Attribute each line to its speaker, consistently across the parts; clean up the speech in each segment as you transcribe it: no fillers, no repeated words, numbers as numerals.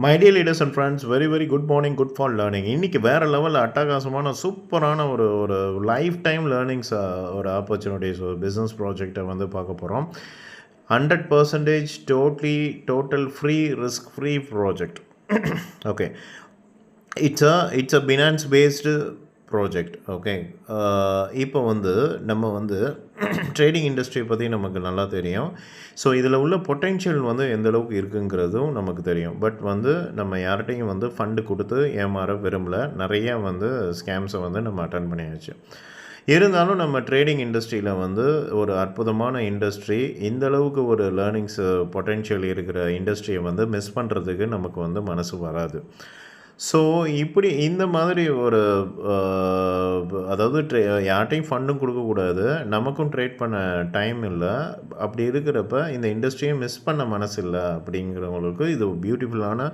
Speaker 1: My dear leaders and friends, very good morning, good for learning. இன்றைக்கி வேறு லெவலில் அட்டகாசமான சூப்பரான ஒரு ஒரு லைஃப் டைம் லேர்னிங்ஸ், ஒரு ஆப்பர்ச்சுனிட்டிஸ், ஒரு பிஸ்னஸ் ப்ராஜெக்டை வந்து பார்க்க போகிறோம். 100% total free, risk free project. Okay, it's a finance based project. Okay, இப்போ வந்து நம்ம வந்து ட்ரேடிங் இண்டஸ்ட்ரியை பற்றி நமக்கு நல்லா தெரியும். ஸோ இதில் உள்ள பொட்டென்ஷியல் வந்து எந்த அளவுக்கு இருக்குங்கிறதும் நமக்கு தெரியும். பட் வந்து நம்ம யார்கிட்டையும் வந்து ஃபண்டு கொடுத்து ஏமாற விரும்பலை. நிறைய வந்து ஸ்கேம்ஸை வந்து நம்ம அட்டன் பண்ணியாச்சு. இருந்தாலும் நம்ம ட்ரேடிங் இண்டஸ்ட்ரியில் வந்து ஒரு அற்புதமான இண்டஸ்ட்ரி, இந்த அளவுக்கு ஒரு லேர்னிங்ஸ் பொட்டென்ஷியல் இருக்கிற இண்டஸ்ட்ரியை வந்து மிஸ் பண்ணுறதுக்கு நமக்கு வந்து மனசு வராது. ஸோ இப்படி இந்த மாதிரி ஒரு அதாவது யார்ட்டையும் ஃபண்டும் கொடுக்கக்கூடாது, நமக்கும் ட்ரேட் பண்ண டைம் இல்லை. அப்படி இருக்கிறப்ப இந்த இண்டஸ்ட்ரியை மிஸ் பண்ண மனசு இல்லை அப்படிங்கிறவங்களுக்கு இது பியூட்டிஃபுல்லான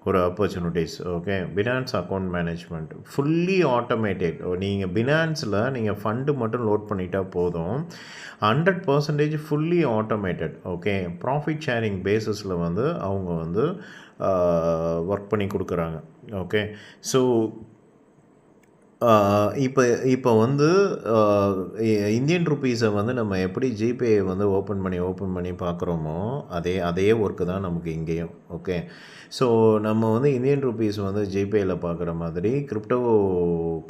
Speaker 1: ஒரு opportunities. Okay, Binance account management fully automated. நீங்கள் பினான்ஸில் நீங்கள் ஃபண்டு மட்டும் லோட் பண்ணிட்டால் போதும். 100% fully automated. Okay, profit sharing பேஸஸில் வந்து அவங்க வந்து ஒர்க் பண்ணி கொடுக்குறாங்க. ஓகே, ஸோ இப்போ வந்து இந்தியன் ருப்பீஸை வந்து நம்ம எப்படி ஜிபே வந்து ஓப்பன் பண்ணி பார்க்குறோமோ அதே ஒர்க்கு தான் நமக்கு இங்கேயும். ஓகே, ஸோ நம்ம வந்து இந்தியன் ருப்பீஸ் வந்து ஜிபேயில் பார்க்குற மாதிரி கிரிப்டோ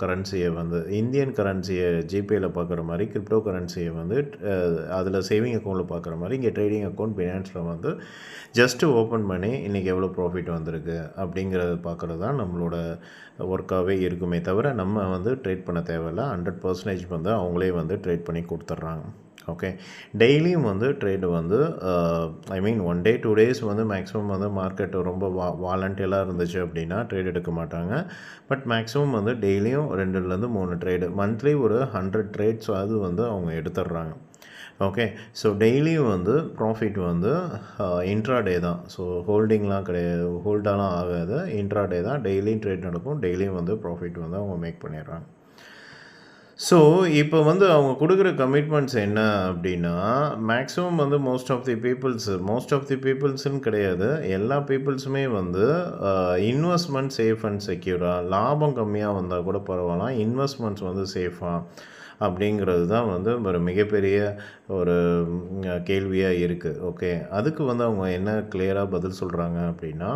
Speaker 1: கரன்சியை வந்து இந்தியன் கரன்சியை ஜிபேயில் பார்க்குற மாதிரி கிரிப்டோ கரன்சியை வந்து அதில் சேவிங் அக்கௌண்ட்டில் பார்க்குற மாதிரி இங்கே ட்ரேடிங் அக்கௌண்ட் பினான்ஸில் வந்து ஜஸ்ட்டு ஓப்பன் பண்ணி இன்றைக்கி எவ்வளோ ப்ராஃபிட் வந்திருக்கு அப்படிங்கிறத பார்க்குறது தான் நம்மளோட ஒர்க்காகவே இருக்குமே தவிர நம்ம வந்து ட்ரேட் பண்ண தேவையில்லை. 100% வந்து அவங்களே வந்து ட்ரேட் பண்ணி கொடுத்துட்றாங்க. ஓகே, டெய்லியும் வந்து ட்ரேடு வந்து ஐ மீன் 1 day 2 days வந்து மேக்ஸிமம் வந்து மார்க்கெட் ரொம்ப வாலண்டியலாக இருந்துச்சு அப்படின்னா ட்ரேட் எடுக்க மாட்டாங்க. பட் மேக்ஸிமம் வந்து டெய்லியும் 2லேருந்து 3 ட்ரேடு, மந்த்லி ஒரு 100 ட்ரேட்ஸ் அது வந்து அவங்க எடுத்துடுறாங்க. ஓகே, ஸோ டெய்லியும் வந்து ப்ராஃபிட் வந்து இன்ட்ராடே தான். ஸோ ஹோல்டிங்லாம் கிடையாது, ஹோல்டாலாம் ஆகாது, இன்ட்ராடே தான். டெய்லியும் ட்ரேட் நடக்கும், டெய்லியும் வந்து ப்ராஃபிட் வந்து அவங்க மேக் பண்ணிடுறாங்க. ஸோ இப்போ வந்து அவங்க கொடுக்குற கமிட்மெண்ட்ஸ் என்ன அப்படின்னா, மேக்ஸிமம் வந்து மோஸ்ட் ஆஃப் தி பீப்புள்ஸ்ன்னு கிடையாது, எல்லா பீப்புள்ஸுமே வந்து இன்வெஸ்ட்மெண்ட் சேஃப் அண்ட் செக்யூராக, லாபம் கம்மியாக வந்தால் கூட பரவாயில்ல, இன்வெஸ்ட்மெண்ட்ஸ் வந்து சேஃபாக அப்படிங்கிறது தான் வந்து ஒரு மிகப்பெரிய ஒரு கேள்வியாக இருக்குது. ஓகே, அதுக்கு வந்து அவங்க என்ன கிளியராக பதில் சொல்கிறாங்க அப்படின்னா,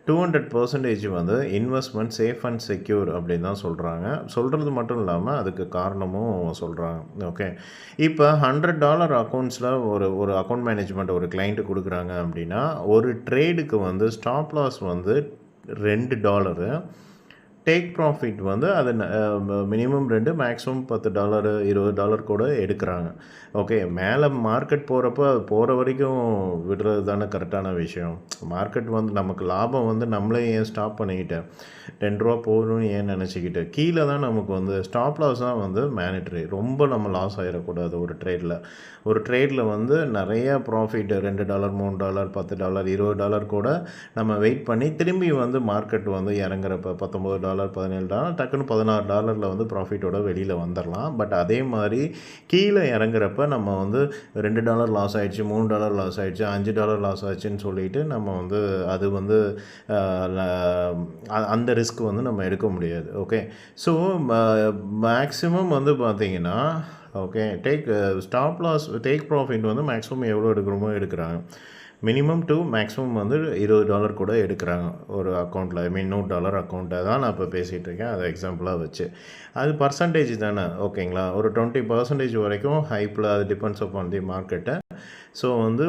Speaker 1: 200% வந்து இன்வெஸ்ட்மெண்ட் சேஃப் அண்ட் செக்யூர் அப்படின்னு தான் சொல்கிறாங்க. சொல்கிறது மட்டும் இல்லாமல் அதுக்கு காரணமும் சொல்கிறாங்க. ஓகே, இப்போ $100 அக்கௌண்ட்ஸில் ஒரு அக்கௌண்ட் மேனேஜ்மெண்ட் ஒரு கிளைண்ட்டு கொடுக்குறாங்க அப்படின்னா, ஒரு ட்ரேடுக்கு வந்து ஸ்டாப் லாஸ் வந்து $2, டேக் ப்ராஃபிட் வந்து அது மினிமம் 2, மேக்ஸிமம் $10 $20 கூட எடுக்கிறாங்க. ஓகே, மேலே மார்க்கெட் போகிற வரைக்கும் விடுறது தானே கரெக்டான விஷயம். மார்க்கெட் வந்து நமக்கு லாபம் வந்து நம்மளே ஏன் ஸ்டாப் பண்ணிக்கிட்டேன், $2 போகணும்னு ஏன் நினச்சிக்கிட்டு, கீழே தான் நமக்கு வந்து ஸ்டாப் லாஸ் தான் வந்து மேனிட்ரி. ரொம்ப நம்ம லாஸ் ஆகிடக்கூடாது ஒரு ட்ரேடில் வந்து நிறையா ப்ராஃபிட் $2 $3 $10 $20 கூட நம்ம வெயிட் பண்ணி திரும்பி வந்து மார்க்கெட் வந்து இறங்குறப்ப $19 $17 டக்குன்னு $16 வந்து ப்ராஃபிட்டோட வெளியில் வந்துடலாம். பட் அதே மாதிரி கீழே இறங்குறப்ப நம்ம வந்து $2 லாஸ் ஆகிடுச்சு, $3 லாஸ் ஆகிடுச்சு, $5 லாஸ் ஆச்சுன்னு சொல்லிட்டு நம்ம வந்து அது வந்து அந்த ரிஸ்க் வந்து நம்ம எடுக்க முடியாது. ஓகே, ஸோ மேக்ஸிமம் வந்து பார்த்திங்கன்னா, okay, stop loss take profit வந்து மேக்ஸிமம் எவ்வளோ எடுக்கிறோமோ எடுக்கிறாங்க. மினிமம் டு மேக்ஸிமம் வந்து $20 கூட எடுக்கிறாங்க ஒரு அக்கௌண்ட்டில். ஐ மீன் $100 அக்கௌண்ட்டை தான் நான் இப்போ பேசிகிட்டு இருக்கேன், அதை எக்ஸாம்பிளாக வச்சு. அது பர்சன்டேஜ் தானே. ஓகேங்களா, ஒரு 20% வரைக்கும் ஹைப்பில், அது டிபெண்ட்ஸ் அப்பான் தி மார்க்கெட்டை. ஸோ வந்து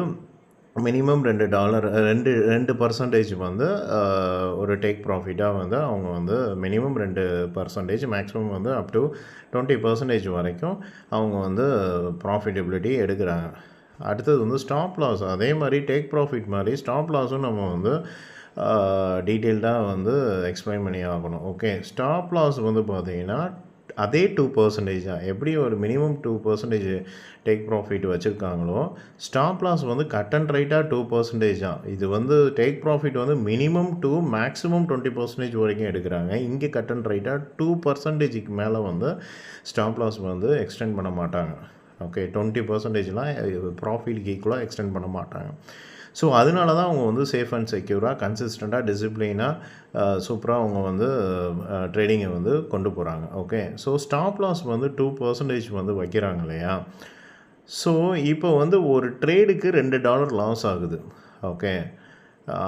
Speaker 1: மினிமம் $2% வந்து ஒரு டேக் ப்ராஃபிட்டாக வந்து அவங்க வந்து மினிமம் 2%, மேக்ஸிமம் வந்து அப் டு 20% வரைக்கும் அவங்க வந்து ப்ராஃபிட்டபிலிட்டி எடுக்கிறாங்க. அடுத்தது வந்து ஸ்டாப் லாஸ். அதே மாதிரி டேக் ப்ராஃபிட் மாதிரி ஸ்டாப் லாஸும் நம்ம வந்து டீட்டெயில்டாக வந்து எக்ஸ்பிளைன் பண்ணி ஆகணும். ஓகே, ஸ்டாப் லாஸ் வந்து பார்த்திங்கன்னா அதே 2% தான். எப்படி ஒரு மினிமம் 2% டேக் ப்ராஃபிட் வச்சுருக்காங்களோ, ஸ்டாப் லாஸ் வந்து கட் அண்ட் ரைட்டாக 2% தான். இது வந்து டேக் ப்ராஃபிட் வந்து மினிமம் டு மேக்ஸிமம் 20% வரைக்கும் எடுக்கிறாங்க. இங்கே கட் அண்ட் ரைட்டாக 2%க்கு மேலே வந்து ஸ்டாப் லாஸ் வந்து எக்ஸ்டெண்ட் பண்ண மாட்டாங்க. ஓகே, 20%லாம் ப்ராஃபிட்க்கு ஈக்குவலாக எக்ஸ்டெண்ட் பண்ண மாட்டாங்க. ஸோ அதனால தான் அவங்க வந்து சேஃப் அண்ட் செக்யூராக கன்சிஸ்டண்ட்டாக டிசிப்ளினாக சூப்பராக அவங்க வந்து ட்ரேடிங்கை வந்து கொண்டு போகிறாங்க. ஓகே, ஸோ ஸ்டாப் லாஸ் வந்து 2% வந்து வைக்கிறாங்க இல்லையா? ஸோ இப்போ வந்து ஒரு ட்ரேடுக்கு $2 லாஸ் ஆகுது. ஓகே,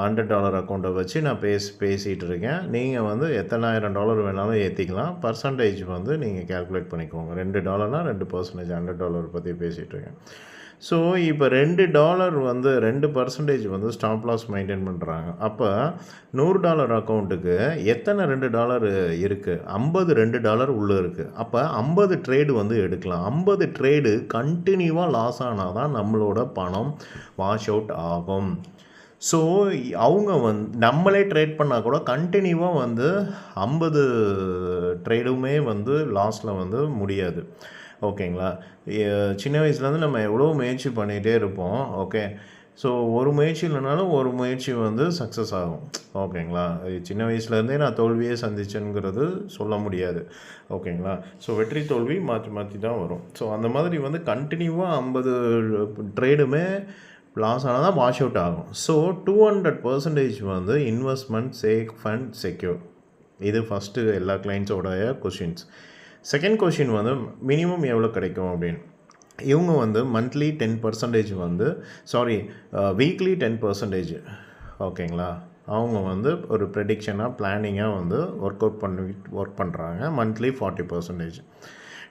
Speaker 1: $100 அக்கௌண்ட்டை வச்சு நான் பேசிகிட்டு இருக்கேன். நீங்கள் வந்து எத்தனை $1000 வேணாலும் ஏற்றிக்கலாம். பர்சன்டேஜ் வந்து நீங்கள் கேல்குலேட் பண்ணிக்கோங்க. $2னா 2% $100 பற்றி பேசிகிட்டு இருக்கேன். ஸோ இப்போ $2 வந்து 2% வந்து ஸ்டாப் லாஸ் மெயின்டைன் பண்ணுறாங்க. அப்போ $100 அக்கௌண்ட்டுக்கு எத்தனை $2 இருக்குது? 50 $2 உள்ளே இருக்குது. அப்போ 50 ட்ரேடு வந்து எடுக்கலாம். 50 ட்ரேடு கண்டினியூவாக லாஸ் ஆனால் தான் நம்மளோட பணம் வாஷ் அவுட் ஆகும். ஸோ அவங்க நம்மளே ட்ரேட் பண்ணால் கூட கண்டினியூவாக வந்து 50 ட்ரேடுமே வந்து லாஸில் வந்து முடியாது. ஓகேங்களா? சின்ன வயசுலேருந்து நம்ம எவ்வளோ முயற்சி பண்ணிகிட்டே இருப்போம். ஓகே, ஸோ ஒரு முயற்சி இல்லைனாலும் ஒரு முயற்சி வந்து சக்ஸஸ் ஆகும். ஓகேங்களா? சின்ன வயசுலேருந்தே நான் தோல்வியே சந்திச்சேங்கிறது சொல்ல முடியாது. ஓகேங்களா? ஸோ வெற்றி தோல்வி மாற்றி மாற்றி தான் வரும். ஸோ அந்த மாதிரி வந்து கண்டினியூவாக 50 ட்ரேடுமே லாஸ் ஆனால் தான் வாஷ் அவுட் ஆகும். ஸோ 200% வந்து இன்வெஸ்ட்மெண்ட் சேஃப் அண்ட் செக்யூர். இது ஃபஸ்ட்டு எல்லா கிளைண்ட்ஸோடைய கொஷின்ஸ். செகண்ட் கொஷின் வந்து மினிமம் எவ்வளோ கிடைக்கும் அப்படின்னு. இவங்க வந்து மந்த்லி 10% வந்து வீக்லி 10%. ஓகேங்களா? அவங்க வந்து ஒரு ப்ரெடிக்ஷனாக பிளானிங்காக வந்து ஒர்க் பண்ணுறாங்க. மந்த்லி 40%.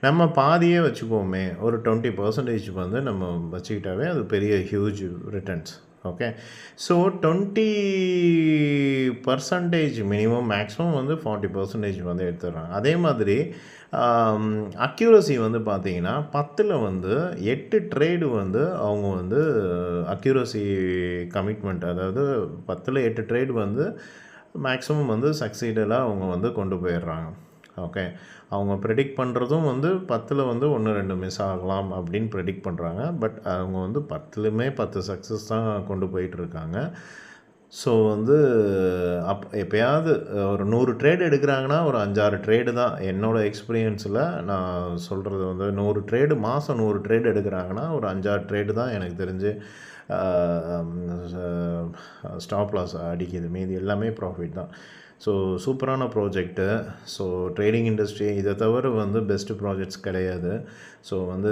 Speaker 1: நம்ம பாதியே வச்சுக்குவோமே, ஒரு 20% வந்து நம்ம வச்சுக்கிட்டாவே அது பெரிய huge returns. Okay, so 20% minimum, maximum வந்து 40% வந்து எடுத்துடுறாங்க. அதே மாதிரி அக்யூரசி வந்து பார்த்திங்கன்னா 10ல் வந்து 8 ட்ரேடு வந்து அவங்க வந்து அக்யூரசி கமிட்மெண்ட், அதாவது 10ல் 8 ட்ரேடு வந்து மேக்ஸிமம் வந்து சக்சீடலாக அவங்க வந்து கொண்டு போயிடுறாங்க. ஓகே, அவங்க ப்ரெடிக்ட் பண்ணுறதும் வந்து 10ல் வந்து 1-2 மிஸ் ஆகலாம் அப்படின்னு ப்ரெடிக்ட் பண்ணுறாங்க. பட் அவங்க வந்து 10லுமே 10 சக்ஸஸ் தான் கொண்டு போயிட்டுருக்காங்க. ஸோ வந்து எப்போயாவது ஒரு 100 ட்ரேடு எடுக்கிறாங்கன்னா ஒரு 5-6 ட்ரேடு தான். என்னோடய எக்ஸ்பீரியன்ஸில் நான் சொல்கிறது வந்து 100 ட்ரேடு, மாதம் 100 ட்ரேடு எடுக்கிறாங்கன்னா ஒரு 5-6 ட்ரேடு தான் எனக்கு தெரிஞ்சு ஸ்டாப் லாஸ் அடிக்குது. மீதி எல்லாமே ப்ராஃபிட் தான். ஸோ சூப்பரான ப்ராஜெக்ட்டு. ஸோ ட்ரேடிங் இண்டஸ்ட்ரி இதை தவிர வந்து பெஸ்ட்டு ப்ராஜெக்ட்ஸ் கிடையாது. ஸோ வந்து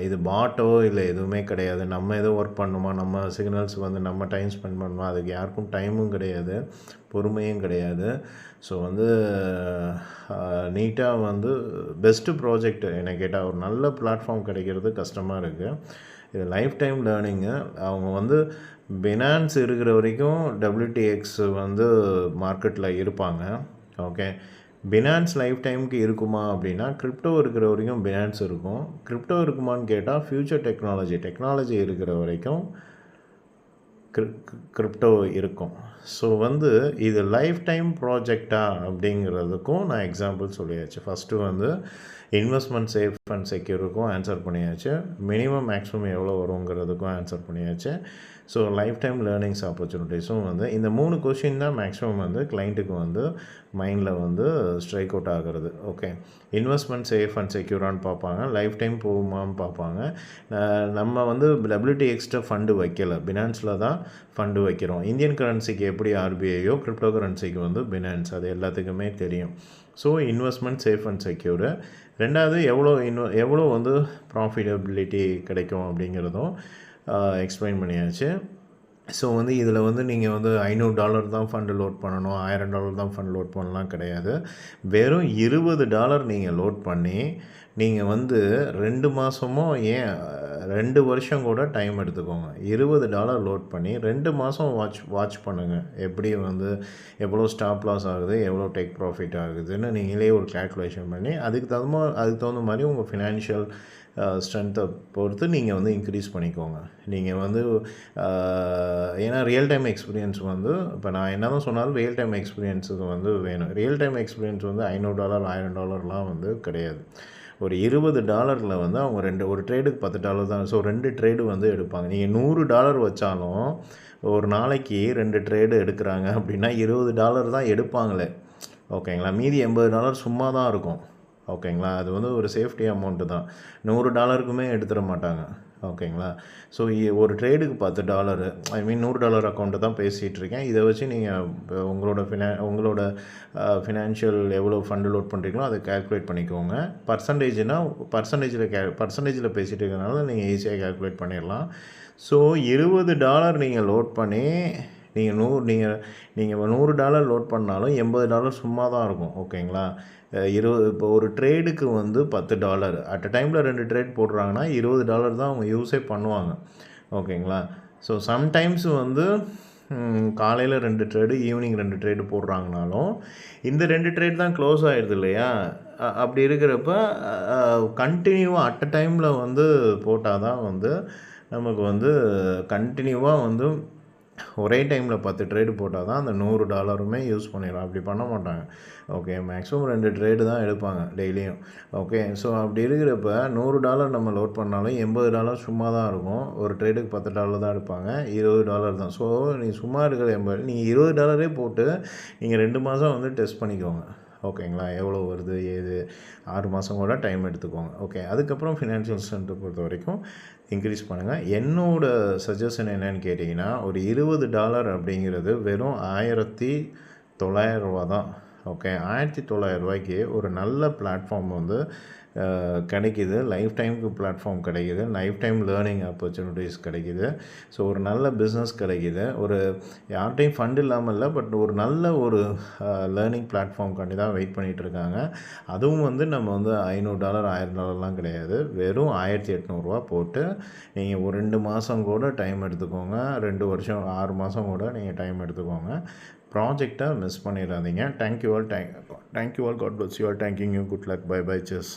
Speaker 1: இது பாட்டோ இல்லை எதுவுமே கிடையாது. நம்ம எதுவும் ஒர்க் பண்ணணுமா, நம்ம சிக்னல்ஸ் வந்து நம்ம டைம் ஸ்பெண்ட் பண்ணணுமா, அதுக்கு யாருக்கும் டைமும் கிடையாது, பொறுமையும் கிடையாது. ஸோ வந்து நீட்டாக வந்து பெஸ்ட்டு ப்ராஜெக்ட் என்னை கேட்டால். ஒரு நல்ல பிளாட்ஃபார்ம் கிடைக்கிறது கஷ்டமாக இருக்குது. இது லைஃப் டைம் லேர்னிங்கு. அவங்க வந்து பினான்ஸ் இருக்கிற வரைக்கும் WTX வந்து மார்க்கெட்டில் இருப்பாங்க. ஓகே, பினான்ஸ் லைஃப் டைமுக்கு இருக்குமா அப்படின்னா, கிரிப்டோ இருக்கிற வரைக்கும் பினான்ஸ் இருக்கும். கிரிப்டோ இருக்குமான்னு கேட்டால் ஃப்யூச்சர் டெக்னாலஜி இருக்கிற வரைக்கும் கிரிப்டோ இருக்கும். ஸோ வந்து இது லைஃப் டைம் ப்ராஜெக்டா அப்படிங்கிறதுக்கும் நான் எக்ஸாம்பிள் சொல்லியாச்சு. ஃபஸ்ட்டு வந்து இன்வெஸ்ட்மெண்ட் சேஃப் அண்ட் செக்யூருக்கும் ஆன்சர் பண்ணியாச்சு. மினிமம் மேக்ஸிமம் எவ்வளோ வருங்கிறதுக்கும் ஆன்சர் பண்ணியாச்சு. ஸோ லைஃப் டைம் லேர்னிங்ஸ் ஆப்பர்ச்சுனிட்டிஸும் வந்து இந்த 3 கொஷின் தான் மேக்ஸிமம் வந்து கிளைண்ட்டுக்கு வந்து மைண்டில் வந்து ஸ்ட்ரைக் அவுட் ஆகிறது. ஓகே, இன்வெஸ்ட்மெண்ட் சேஃப் அண்ட் செக்யூரான்னு பார்ப்பாங்க, லைஃப் டைம் போகுமான்னு பார்ப்பாங்க. நம்ம வந்து WTXட்ட ஃபண்டு வைக்கலை, பினான்ஸில் தான் ஃபண்டு வைக்கிறோம். இந்தியன் கரன்சிக்கு எப்படி RBIயோ கிரிப்டோ கரன்சிக்கு வந்து பினான்ஸ், அது எல்லாத்துக்குமே தெரியும். So investment safe and secure. ரெண்டாவது எவ்வளோ வந்து ப்ராஃபிட்டபிலிட்டி கிடைக்கும் அப்படிங்கிறதும் எக்ஸ்பிளைன் பண்ணியாச்சு. ஸோ வந்து இதில் வந்து நீங்கள் வந்து $500 தான் ஃபண்டு லோட் பண்ணணும், $1000 தான் ஃபண்ட் லோட் பண்ணலாம் கிடையாது. வெறும் $20 நீங்கள் லோட் பண்ணி நீங்கள் வந்து 2 மாதமோ ஏன் 2 வருஷம் கூட டைம் எடுத்துக்கோங்க. $20 லோட் பண்ணி 2 மாதம் வாட்ச் பண்ணுங்கள். எப்படி வந்து எவ்வளோ ஸ்டாப் லாஸ் ஆகுது, எவ்வளோ டேக் ப்ராஃபிட் ஆகுதுன்னு நீங்களே ஒரு கேல்குலேஷன் பண்ணி அதுக்கு தகுந்த மாதிரி உங்கள் ஃபினான்ஷியல் ஸ்ட்ரென்த்தை பொறுத்து நீங்கள் வந்து இன்க்ரீஸ் பண்ணிக்கோங்க. நீங்கள் வந்து ஏன்னா ரியல் டைம் எக்ஸ்பீரியன்ஸ் வந்து இப்போ நான் என்ன தான் சொன்னாலும் ரியல் டைம் எக்ஸ்பீரியன்ஸுக்கு வந்து வேணும். ரியல் டைம் எக்ஸ்பீரியன்ஸ் வந்து $500 $1000 வந்து கிடையாது. ஒரு $20 வந்து அவங்க ஒரு ட்ரேடுக்கு $10 தான். ஸோ 2 ட்ரேடு வந்து எடுப்பாங்க. நீங்கள் $100 வச்சாலும் ஒரு நாளைக்கு 2 ட்ரேடு எடுக்கிறாங்க அப்படின்னா $20 தான் எடுப்பாங்களே. ஓகேங்களா? மீதி $80 சும்மா தான் இருக்கும். ஓகேங்களா? அது வந்து ஒரு சேஃப்டி அமௌண்ட்டு தான். $100க்குமே எடுத்துட மாட்டாங்க. ஓகேங்களா? ஸோ ஒரு ட்ரேடுக்கு $10 ஐ மீன் $100 அக்கௌண்ட்டை தான் பேசிகிட்டு இருக்கேன். இதை வச்சு நீங்கள் உங்களோட ஃபினான்ஷியல் எவ்வளோ ஃபண்டு லோட் பண்ணுறீங்களோ அதை கால்குலேட் பண்ணிக்கோங்க. பர்சன்டேஜில் பேசிகிட்டு இருக்கிறதுனால நீங்கள் ஈஸியாக கால்குலேட் பண்ணிடலாம். ஸோ $20 நீங்கள் லோட் பண்ணி நீங்கள் $100 லோட் பண்ணாலும் $80 சும்மா தான் இருக்கும். ஓகேங்களா? இப்போ ஒரு ட்ரேடுக்கு வந்து $10 அட் அ டைமில் 2 ட்ரேட் போடுறாங்கன்னா $20 தான் அவங்க யூஸே பண்ணுவாங்க. ஓகேங்களா? ஸோ சம்டைம்ஸ் வந்து காலையில் 2 ட்ரேடு, ஈவினிங் 2 ட்ரேடு போடுறாங்கனாலும் இந்த 2 ட்ரேட் தான் க்ளோஸ் ஆகிடுது இல்லையா? அப்படி இருக்கிறப்ப கண்டினியூவாக அட் அ டைமில் வந்து போட்டால் தான் வந்து நமக்கு வந்து கண்டினியூவாக வந்து ஒரே டைமில் 10 ட்ரேடு போட்டால் தான் அந்த $100 யூஸ் பண்ணிடலாம். அப்படி பண்ண மாட்டாங்க. ஓகே, மேக்ஸிமம் 2 ட்ரேடு தான் எடுப்பாங்க டெய்லியும். ஓகே, ஸோ அப்படி இருக்கிறப்ப $100 நம்ம லோட் பண்ணாலும் $80 சும்மா தான் இருக்கும். ஒரு ட்ரேடுக்கு $10 தான் எடுப்பாங்க, $20 தான். ஸோ நீங்கள் சும்மா இருக்கிற நீங்கள் $20 போட்டு நீங்கள் 2 மாதம் வந்து டெஸ்ட் பண்ணிக்கோங்க. ஓகேங்களா? எவ்வளோ வருது ஏது 6 மாதம் கூட டைம் எடுத்துக்கோங்க. ஓகே, அதுக்கப்புறம் ஃபினான்ஷியல் ஸ்ட்ரென்த்தை பொறுத்த வரைக்கும் இன்க்ரீஸ் பண்ணுங்கள். என்னோடய சஜஷன் என்னென்னு கேட்டிங்கன்னா, ஒரு $20 அப்படிங்கிறது வெறும் $1900 தான். ஓகே, $1900 ஒரு நல்ல பிளாட்ஃபார்ம் வந்து கிடைக்கிது. லைஃப் டைமுக்கு பிளாட்ஃபார்ம் கிடைக்கிது. லைஃப் டைம் லேர்னிங் ஆப்பர்ச்சுனிட்டிஸ் கிடைக்கிது. ஸோ ஒரு நல்ல பிஸ்னஸ் கிடைக்கிது. ஒரு யார்கிட்டையும் ஃபண்ட் இல்லாமல் இல்லை, பட் ஒரு நல்ல ஒரு லேர்னிங் பிளாட்ஃபார்ம்காண்டி தான் வெயிட் பண்ணிகிட்ருக்காங்க. அதுவும் வந்து நம்ம வந்து $500 $1000 கிடையாது. வெறும் $1800 போட்டு நீங்கள் ஒரு 2 மாதம் கூட டைம் எடுத்துக்கோங்க. 2 வருஷம் 6 மாதம் கூட நீங்கள் டைம் எடுத்துக்கோங்க. ப்ராஜெக்டை மிஸ் பண்ணிடாதீங்க. Thank you all. God bless you all. Thank you. Good luck. Bye bye. Chess.